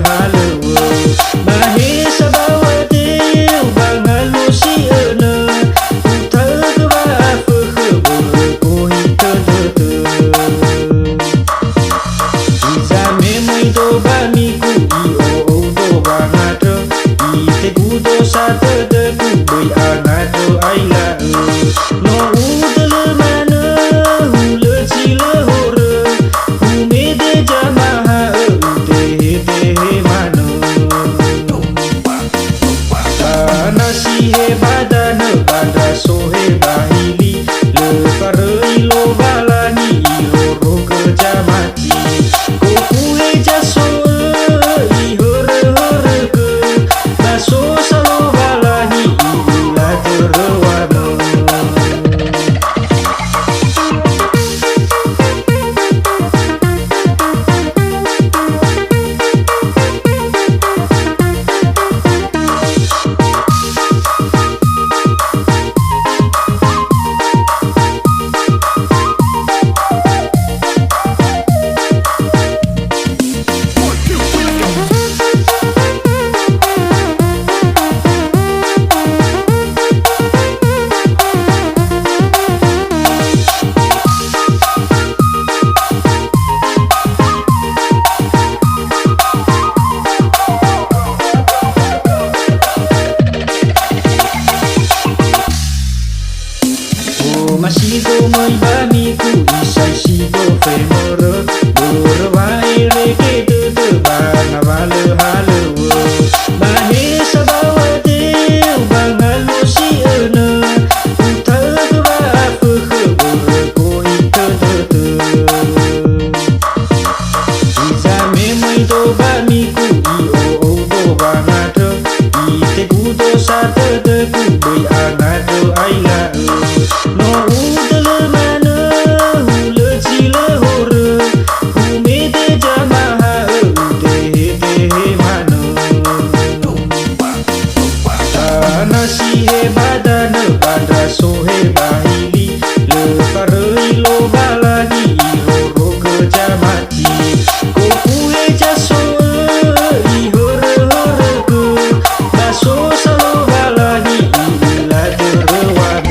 halewa bahe sabawa teu bang halusiana utar ke ba fe ke koi te izame mai do ba mi ku I o do ba ngata I te ku do sa te ku bai anado ai la no udal mana hule chile hore hume de jamaha te mano nasi he badana bada sohe bahili le parei lo balani lo ro kerja mati ko kue jaso I hore hore ke baso salo balani ila terwano masih do mai ba mi ku isai si do fe moro do vai re ke de ba na vale halewa bahe sabawa teu bang halusiana utar ke ba fe ke koi te izame mai do ba mi ku I o do ba ngata I te ku do sa te ku bai anado ai la no udal mana hule chile hore hume de jamaha te mano nasi he badana bada sohe bahili le parei lo balani lo ro kerja mati ko kue jaso I hore hore ke baso salo balani ila terwano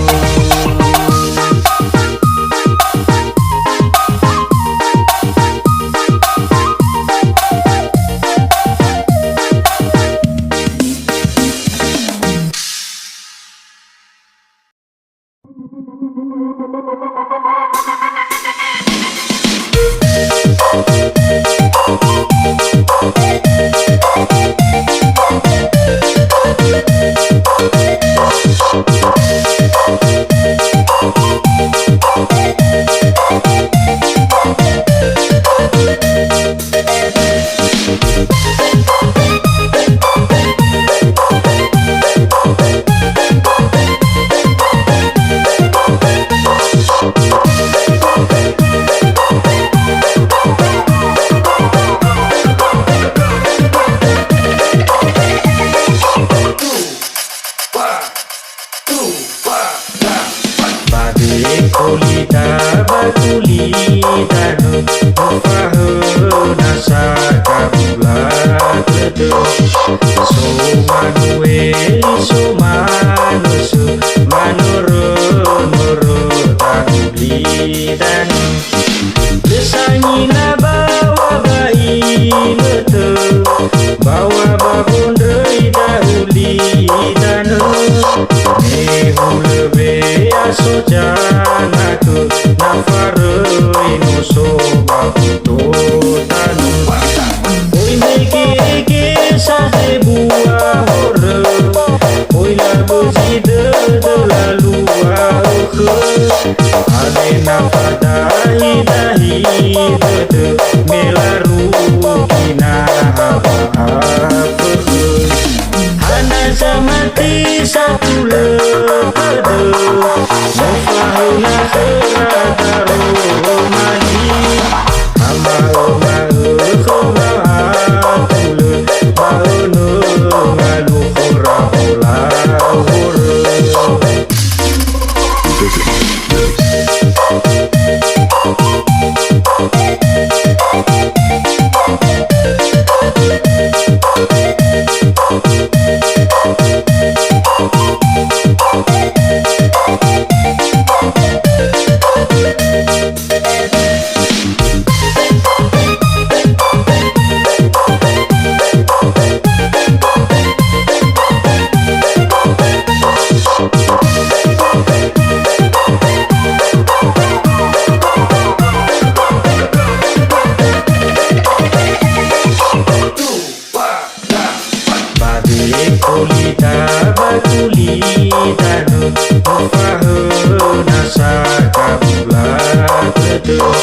kulita bakulitanu mufaheuna sakabulat leuteuh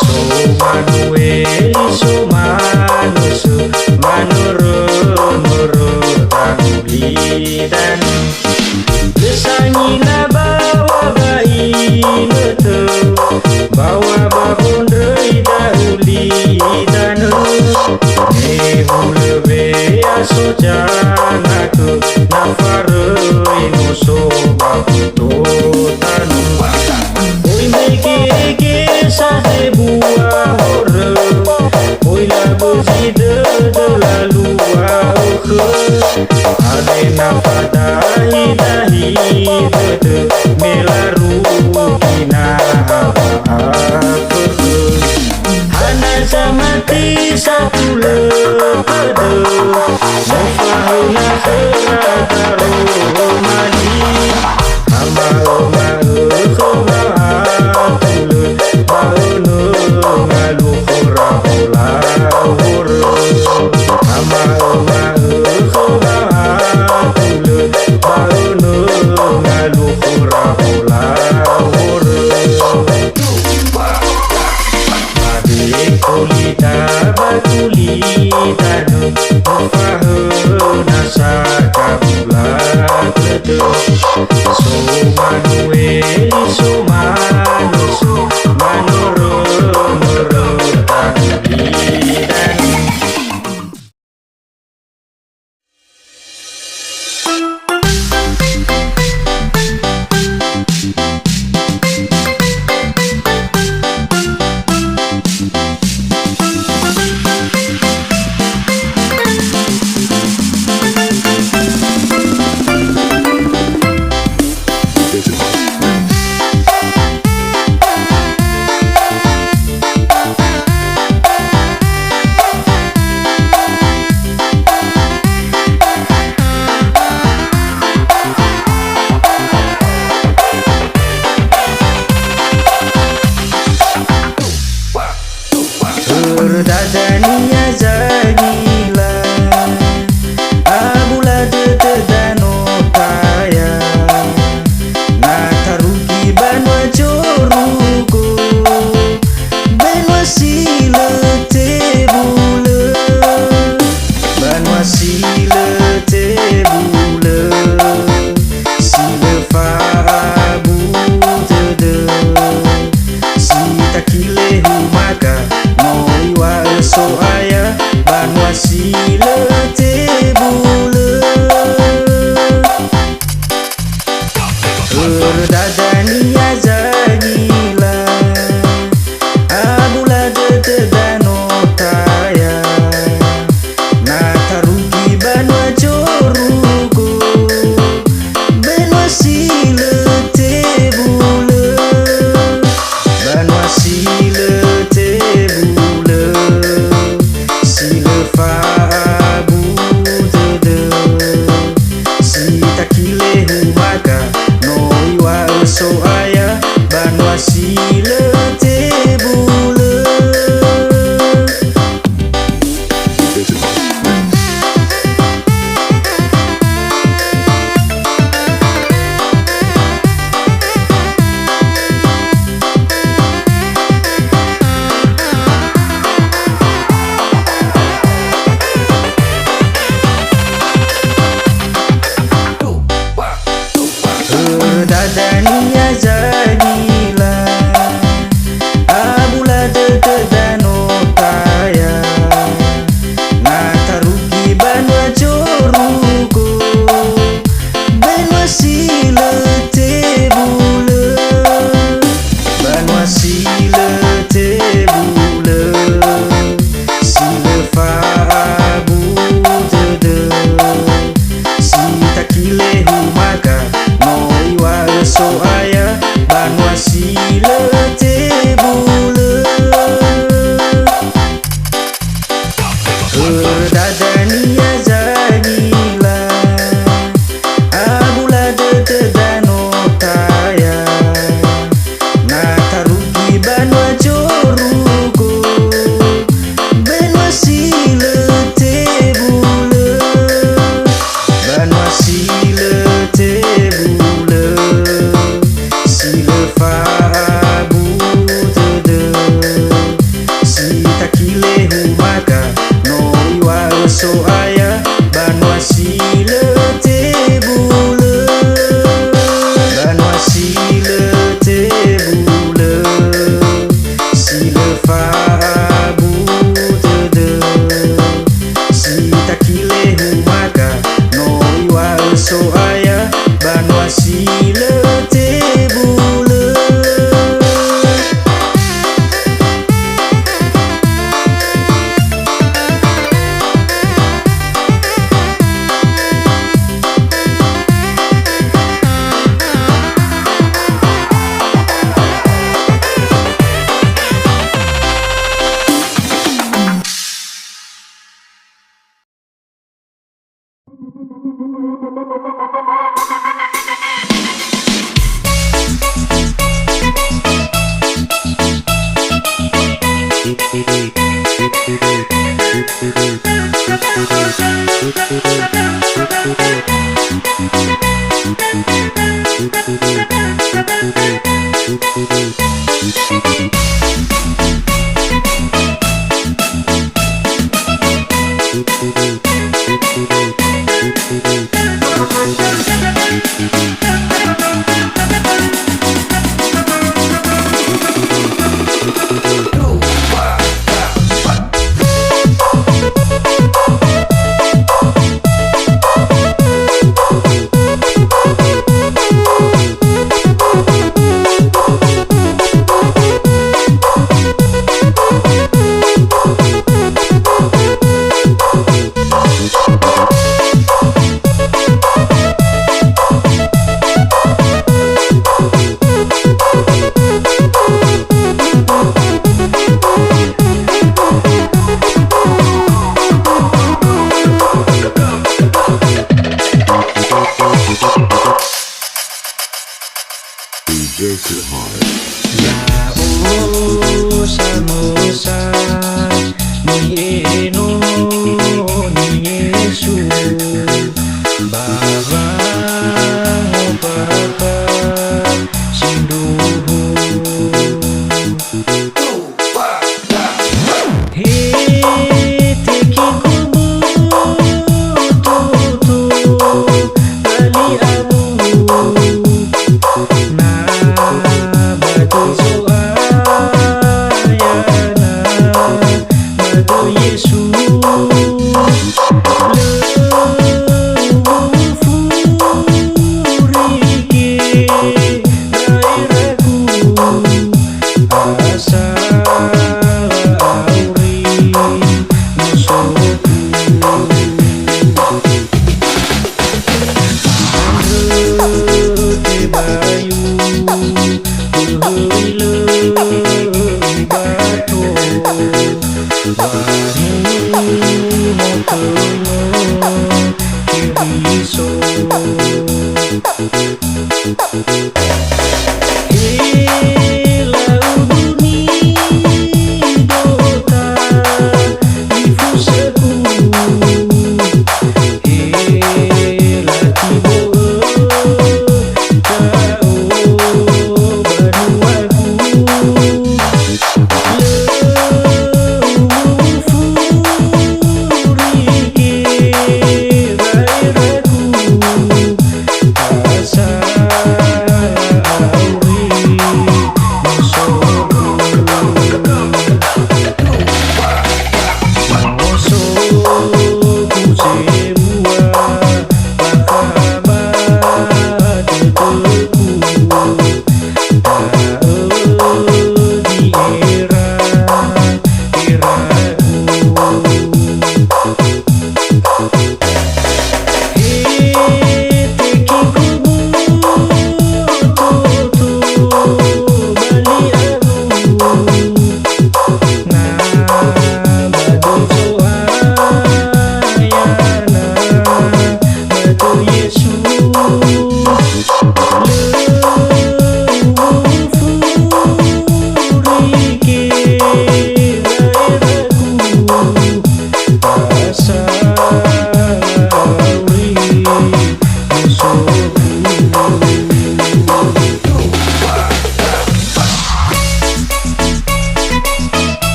so manueli so manusu manurut-nurut kulitanu gesangina bawa bayi leuteuh bawa babon deui dahulitanu Ehulebe aso janaku nafaroi nuso bakuto tanu Oi meke sade buah hore Oi labu zide de lalu auke Ade nafadahi dahi dede melaru kina Hana samati satu lepede Mufaheuna serataro mani Hamba oma khoma atule Baheuna ngalu khora hola hore Hamba oma khoma atule Baheuna ngalu khora hola hore kulita bakulitanu mufaheuna sakabulat leuteuh so manueli so manusu manurut-nurut kulitanu Kiriso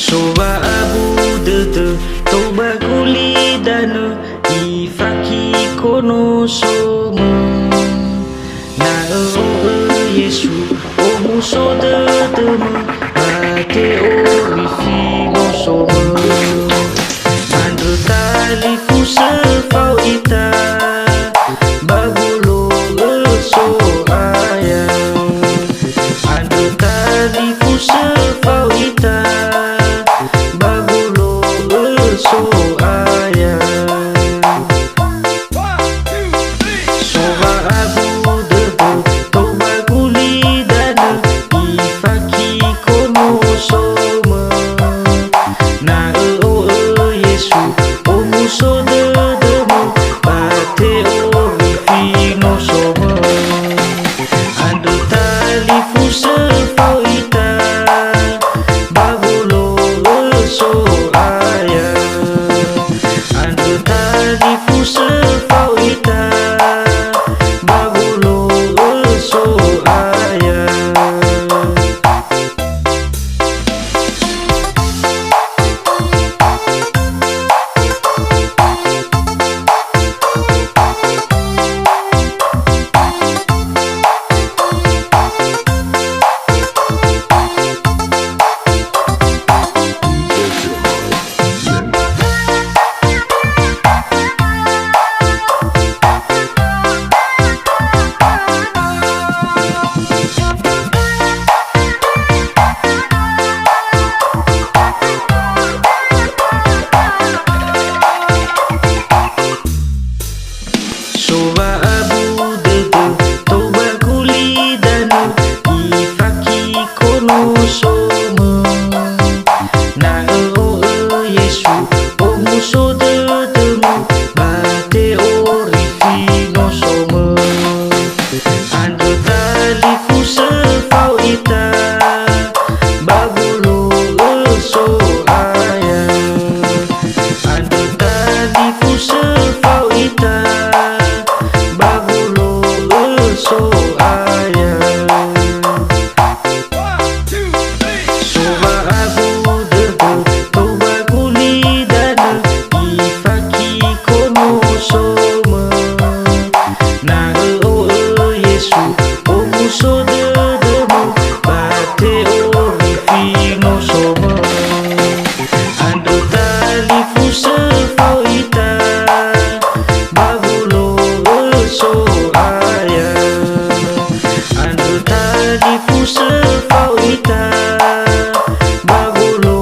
Soba abu dete toba kuli dana ifaki kono soma na Yesu o muso dete ma ate o rifino soma mandro tali kusa fau ita bagulo so ayam mandro tali kusa fau ita so ayam soba abu dete toba kuli dana ifaki kono soma na Yesu o muso dete mo bate o rifino soma ando tali fusa fau ita bagulo so fau ita bagulo so ayam soba abu dete toba kuli dana ifaki kono soma na Yesu o muso dete mo bate o rifino soma ando tali fusa fau ita bagulo so ayam ando tali fusa fau ita so ayam soba abu dete toba kuli dana ifaki kono soma na Yesu o muso dete mo bate o rifino soma ando tali fusa fau ita bagulo so ayam ando tali fusa fau ita bagulo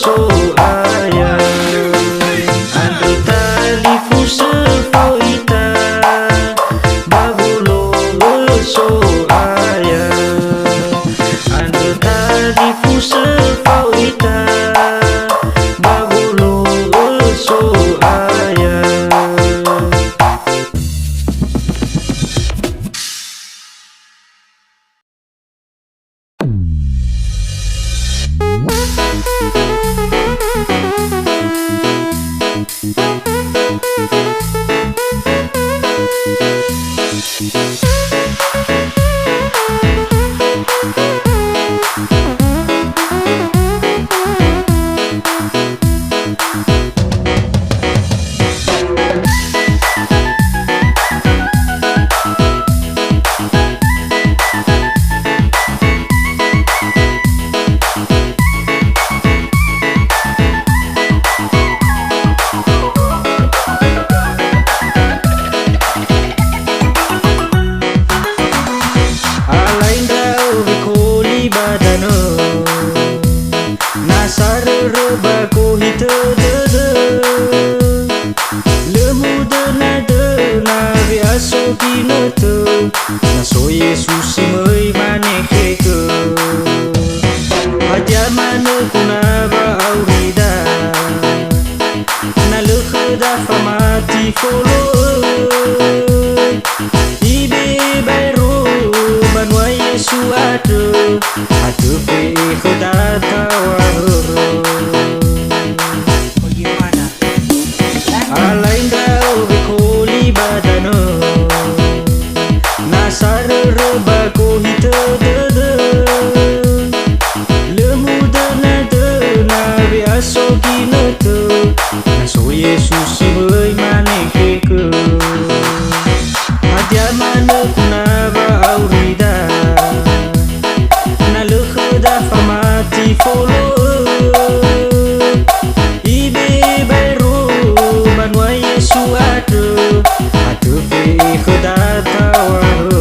so ayam ando tali fusa fau ita bagulo so ayam ando tali fusa fau ita bagulo so ayam kinete na so Yesus mới maneheke hajar mana kuna ba aurida na lekhda famati folo ibe bayro banwa Yesu ate pe khda tawaro Bagaimana? alain dau bekoli badano nasar reba ko hite de lemu dana dana biaso kinete naso Yesus mới maneheke hadia mana kuna ba aurida na lekhda famati folo ibe bayro banwa Yesu ate pe khda tawaro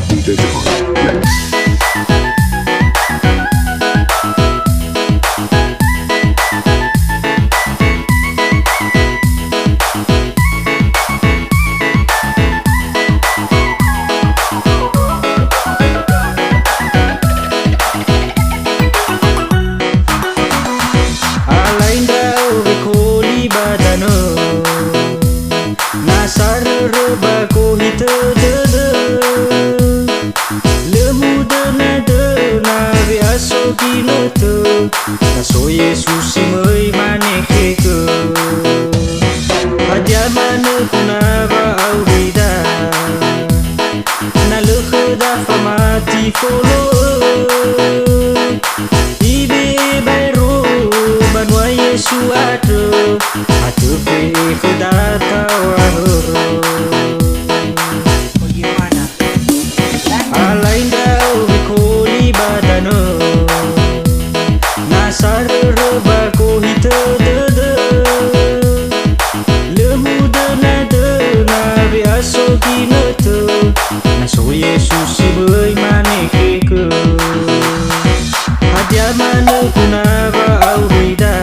DJ John Mix. alain dau bekoli badano nasar reba ko hite de lemu dana dana biaso kinete naso Yesus mới maneheke hadia mana kuna ba aurida na lekhda famati folo ibe bayro banwa Yesu ate pe khda tawaro Bagaimana? alain dau bekoli badano nasar reba ko hite de lemu dana dana biaso kinete naso Yesus mới maneheke hadia mana kuna ba aurida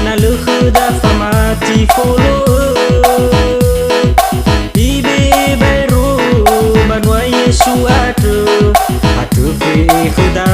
na lekhda famati folo ibe bayro banwa Yesu ate pe khda